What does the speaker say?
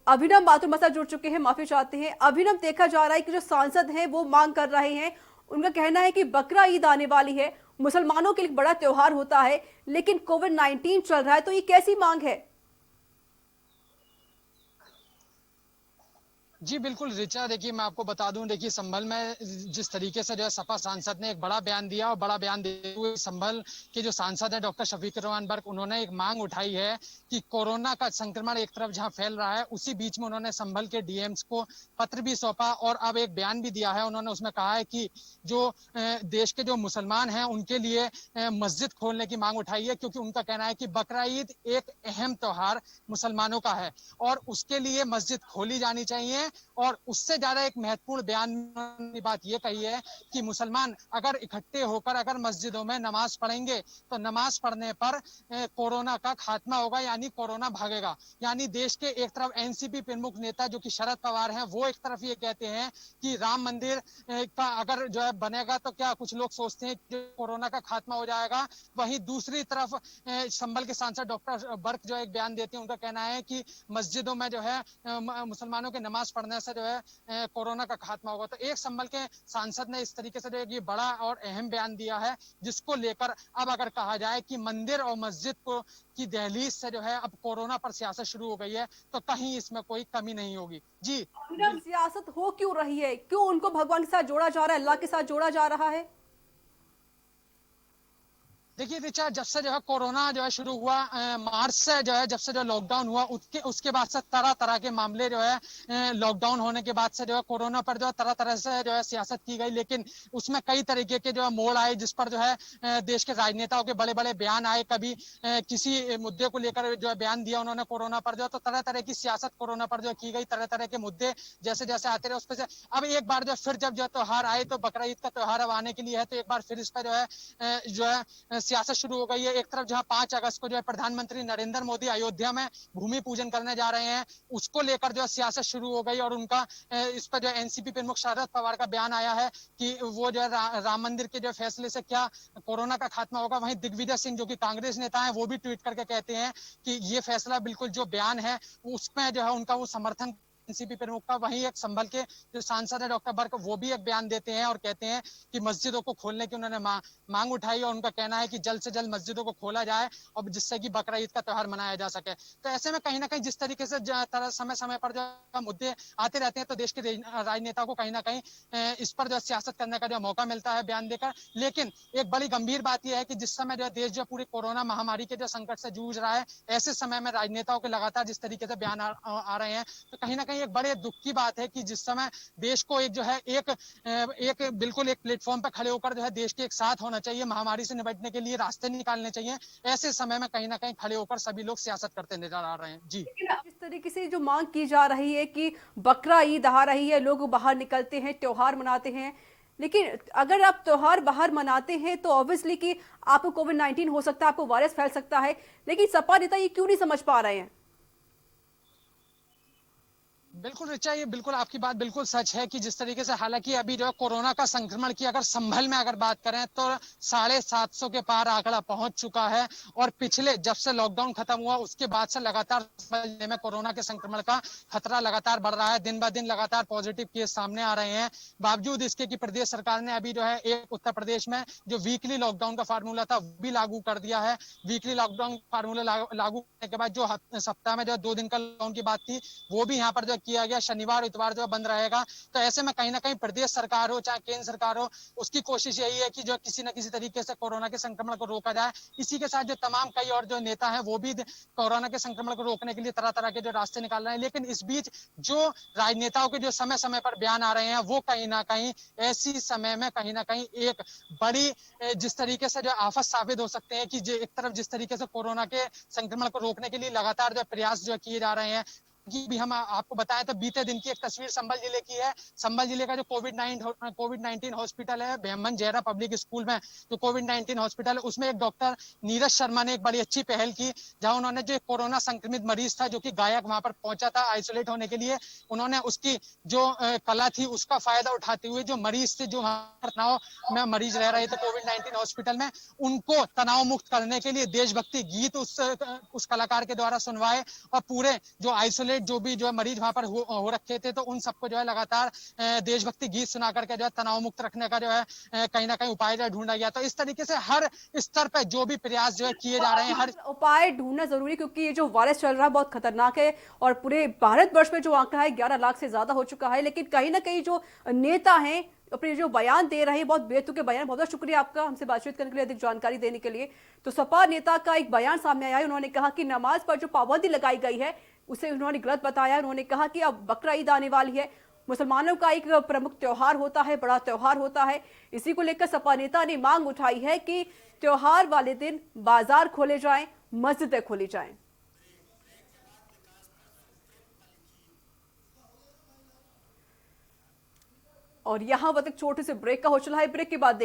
अभिनव माथुर मसा जुड़ चुके हैं, माफी चाहते हैं। अभिनव, देखा जा रहा है कि जो सांसद हैं वो मांग कर रहे हैं, उनका कहना है कि बकरा ईद आने वाली है, मुसलमानों के लिए बड़ा त्योहार होता है, लेकिन कोविड-19 चल रहा है, तो ये कैसी मांग है? जी बिल्कुल ऋचा, देखिए मैं आपको बता दूं, देखिए संभल में जिस तरीके से जो है सपा सांसद ने एक बड़ा बयान दिया, और बड़ा बयान देते हुए संभल के जो सांसद है डॉक्टर शफीक रहमान बर्क, उन्होंने एक मांग उठाई है कि कोरोना का संक्रमण एक तरफ जहां फैल रहा है, उसी बीच में उन्होंने संभल के डीएम्स को पत्र भी सौंपा और अब एक बयान भी दिया है। उन्होंने उसमें कहा है कि जो देश के जो मुसलमान हैं उनके लिए मस्जिद खोलने की मांग उठाई है, क्योंकि उनका कहना है कि बकरा ईद एक अहम त्योहार मुसलमानों का है और उसके लिए मस्जिद खोली जानी चाहिए। और उससे ज्यादा एक महत्वपूर्ण बयान में बात यह कही है कि मुसलमान अगर इकट्ठे होकर अगर मस्जिदों में नमाज पढ़ेंगे तो नमाज पढ़ने पर कोरोना का खात्मा होगा, यानी कोरोना भागेगा। यानी देश के एक तरफ एनसीपी प्रमुख नेता जो कि शरद पवार हैं, वो एक तरफ ये कहते हैं कि राम मंदिर का अगर जो है बनेगा तो क्या कुछ लोग सोचते हैं कि कोरोना का खात्मा हो जाएगा। वहीं दूसरी तरफ संभल के सांसद डॉक्टर बर्क जो एक बयान देते हैं, उनका कहना है कि मस्जिदों में जो है मुसलमानों के नमाज पढ़ने से जो है कोरोना का खात्मा होगा। तो एक संभल के सांसद ने इस तरीके से जो ये बड़ा और अहम बयान दिया है, जिसको लेकर अब अगर कहा जाए कि मंदिर और मस्जिद को की दहलीज से जो है अब कोरोना पर सियासत शुरू हो गई है, तो कहीं इसमें कोई कमी नहीं होगी। जी अभिनव, सियासत हो क्यों रही है? क्यों उनको भगवान के साथ जोड़ा जा रहा है, अल्लाह के साथ जोड़ा जा रहा है? देखिए ऋचा, जब से जो है कोरोना जो है शुरू हुआ, मार्च से जो है जब से जो लॉकडाउन हुआ, उसके बाद से तरह तरह के मामले जो है लॉकडाउन होने के बाद से जो है कोरोना पर जो है तरह तरह से जो है सियासत की गई, लेकिन उसमें कई तरीके के जो है मोड़ आए, जिस पर जो है देश के राजनेताओं के बड़े बड़े बयान आए। कभी किसी मुद्दे को लेकर जो है बयान दिया उन्होंने कोरोना पर, जो है तो तरह तरह की सियासत कोरोना पर जो की गई, तरह तरह के मुद्दे जैसे जैसे आते रहे उस पर से अब एक बार जो फिर जब जो त्योहार आए, तो बकरा ईद का त्योहार अब आने के लिए है, तो एक बार फिर इस पर जो है सियासत शुरू हो गई है। एक तरफ जहां 5 अगस्त को जो है प्रधानमंत्री नरेंद्र मोदी अयोध्या में भूमि पूजन करने जा रहे हैं, उसको लेकर जो है सियासत शुरू हो गई, और उनका इस पर जो एनसीपी प्रमुख शरद पवार का बयान आया है कि वो जो है राम मंदिर के जो फैसले से क्या कोरोना का खात्मा होगा। वहीं दिग्विजय सिंह जो कि कांग्रेस नेता है, वो भी ट्वीट करके कहते हैं कि ये फैसला बिल्कुल जो बयान है उसमें जो है उनका वो समर्थन एनसीपी प्रमुख का। वहीं एक संभल के जो सांसद है डॉक्टर बर्क, वो भी एक बयान देते हैं और कहते हैं कि मस्जिदों को खोलने की उन्होंने मांग उठाई, और उनका कहना है कि जल्द से जल्द मस्जिदों को खोला जाए और जिससे कि बकरा ईद का त्योहार मनाया जा सके। तो ऐसे में कहीं ना कहीं जिस तरीके से समय समय पर जो मुद्दे आते रहते हैं, तो देश के राजनेताओं को कहीं ना कहीं इस पर जो सियासत करने का जो मौका मिलता है बयान देकर। लेकिन एक बड़ी गंभीर बात यह है कि जिस समय जो देश जो पूरी कोरोना महामारी के जो संकट से जूझ रहा है, ऐसे समय में राजनेताओं के लगातार जिस तरीके से बयान आ रहे हैं, तो कहीं ना कहीं एक बड़े दुख की बात है कि जिस समय देश को एक जो है एक बिल्कुल एक प्लेटफॉर्म पर खड़े होकर जो है देश के एक साथ होना चाहिए, महामारी से निपटने के लिए रास्ते निकालने चाहिए, ऐसे समय में कहीं ना कहीं खड़े होकर सभी लोग सियासत करते नजर आ रहे हैं। जी लेकिन अब इस तरीके से जो मांग की जा रही है कि बकरा ईद आ रही है, लोग बाहर निकलते हैं, त्योहार मनाते हैं, लेकिन अगर आप त्योहार बाहर मनाते हैं तो ऑब्वियसली कि आपको कोविड-19 हो सकता है, आपको वायरस फैल सकता है, लेकिन सपा नेता ये क्यों नहीं समझ पा रहे हैं? बिल्कुल रिचा, ये बिल्कुल आपकी बात बिल्कुल सच है कि जिस तरीके से हालांकि अभी जो है कोरोना का संक्रमण की अगर संभल में अगर बात करें तो 750 के पार आंकड़ा पहुंच चुका है, और पिछले जब से लॉकडाउन खत्म हुआ उसके बाद से लगातार जिले में कोरोना के संक्रमण का खतरा लगातार बढ़ रहा है। दिन ब दिन लगातार पॉजिटिव केस सामने आ रहे हैं। बावजूद इसके कि प्रदेश सरकार ने अभी जो है एक उत्तर प्रदेश में जो वीकली लॉकडाउन का फार्मूला था वो भी लागू कर दिया है। वीकली लॉकडाउन फार्मूला लागू करने के बाद जो सप्ताह में जो 2 दिन का लॉकडाउन की बात थी, वो भी यहाँ पर जो किया गया, शनिवार इतवार जो बंद रहेगा। तो ऐसे में कहीं ना कहीं प्रदेश सरकार हो चाहे केंद्र सरकार हो, उसकी कोशिश यही है कि जो किसी न किसी तरीके से कोरोना के संक्रमण को रोका जाए। इसी के साथ जो तमाम कई और जो नेता हैं वो भी कोरोना के संक्रमण को रोकने के लिए तरह तरह के जो रास्ते निकाल रहे हैं। लेकिन इस बीच जो राजनेताओं के जो समय समय पर बयान आ रहे हैं, वो कहीं ना कहीं ऐसी समय में कहीं ना कहीं एक बड़ी जिस तरीके से जो आफत साबित हो सकते हैं कि एक तरफ जिस तरीके से कोरोना के संक्रमण को रोकने के लिए लगातार जो प्रयास जो किए जा रहे हैं, की भी हम आपको बताएं तो बीते दिन की एक तस्वीर संभल जिले की है। संभल जिले का जो कोविड-19 हॉस्पिटल है, बेमन जयरा पब्लिक स्कूल में जो कोविड-19 हॉस्पिटल है, उसमें एक डॉक्टर नीरज शर्मा ने एक बड़ी अच्छी पहल की, जहां उन्होंने जो कोरोना संक्रमित मरीज था जो कि गायक वहां पर पहुंचा था आइसोलेट होने के लिए, उन्होंने उसकी जो कला थी उसका फायदा उठाते हुए जो मरीज थे, जो तनाव में मरीज रह रहे थे कोविड-19 हॉस्पिटल में, उनको तनाव मुक्त करने के लिए देशभक्ति गीत उस कलाकार के द्वारा सुनवाए, और पूरे जो आइसोलेट सेपरेट जो भी जो है मरीज वहां पर हो रखे थे, तो उन सबको जो है लगातार देशभक्ति गीत सुना करके जो है तनाव मुक्त रखने का जो है कहीं ना कहीं उपाय जो है ढूंढा गया। तो इस तरीके से हर स्तर पर जो भी प्रयास जो है किए जा रहे हैं, हर उपाय ढूंढना जरूरी है, क्योंकि ये जो वायरस चल रहा है बहुत खतरनाक है और पूरे भारतवर्ष में जो आंकड़ा है 11 लाख से ज्यादा हो चुका है। लेकिन कहीं ना कहीं जो नेता हैं अपने जो बयान दे रहे हैं, बहुत बेतुके बयान, बहुत बहुत शुक्रिया आपका हमसे बातचीत करने के लिए, अधिक जानकारी देने के लिए। तो सपा नेता का एक बयान सामने आया है, उन्होंने कहा कि नमाज पर जो पाबंदी लगाई गई है उसे उन्होंने गलत बताया। उन्होंने कहा कि अब बकरा ईद आने वाली है, मुसलमानों का एक प्रमुख त्योहार होता है, बड़ा त्योहार होता है। इसी को लेकर सपा नेता ने मांग उठाई है कि त्योहार वाले दिन बाजार खोले जाएं, मस्जिदें खोली जाएं। और यहां वक्त एक छोटे से ब्रेक का हो चला है, ब्रेक के बाद